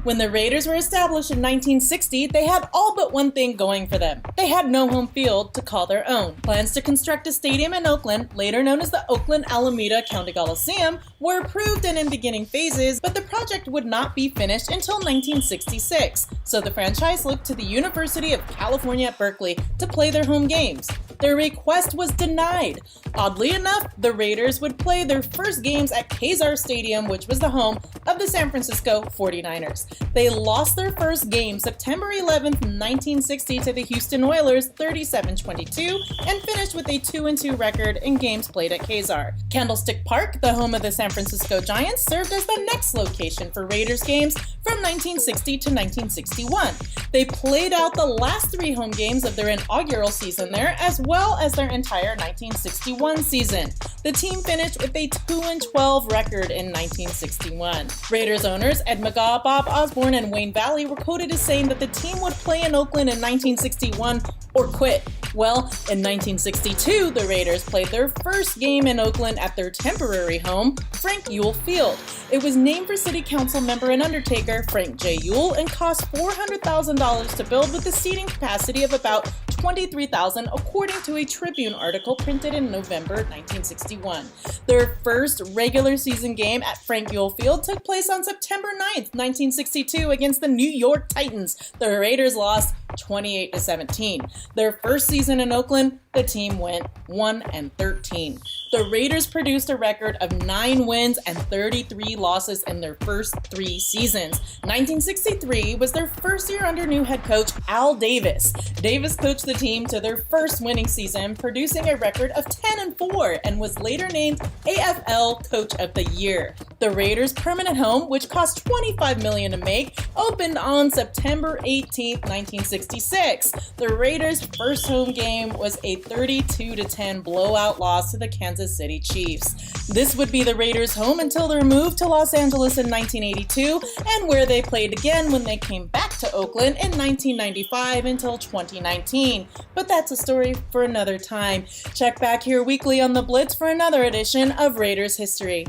When the Raiders were established in 1960, they had all but one thing going for them. They had no home field to call their own. Plans to construct a stadium in Oakland, later known as the Oakland Alameda County Coliseum, were approved and in beginning phases, but the project would not be finished until 1966, so the franchise looked to the University of California at Berkeley to play their home games. Their request was denied. Oddly enough, the Raiders would play their first games at Kezar Stadium, which was the home of the San Francisco 49ers. They lost their first game September 11, 1960 to the Houston Oilers 37-22 and finished with a 2-2 record in games played at Kezar. Candlestick Park, the home of the San Francisco Giants, served as the next location for Raiders games from 1960 to 1961. They played out the last 3 home games of their inaugural season there, as well as their entire 1961 season. The team finished with a 2-12 record in 1961. Raiders owners Ed McGaw, Bob Osborne, and Wayne Valley were quoted as saying that the team would play in Oakland in 1961 or quit. Well, in 1962, the Raiders played their first game in Oakland at their temporary home, Frank Ewell Field. It was named for City Council member and undertaker Frank J. Ewell and cost $400,000 to build with a seating capacity of about 23,000, according to a Tribune article printed in November 1961. Their first regular season game at Frank Ewell Field took place on September 9th, 1962 against the New York Titans. The Raiders lost 28-17. Their first season in Oakland, the team went 1-13. The Raiders produced a record of 9 wins and 33 losses in their first 3 seasons. 1963 was their first year under new head coach Al Davis. Davis coached the team to their first winning season, producing a record of 10-4, and was later named AFL Coach of the Year. The Raiders' permanent home, which cost $25 million to make, opened on September 18, 1966. The Raiders' first home game was a 32-10 blowout loss to the Kansas City Chiefs. This would be the Raiders' home until their move to Los Angeles in 1982, and where they played again when they came back to Oakland in 1995 until 2019. But that's a story for another time. Check back here weekly on The Blitz for another edition of Raiders History.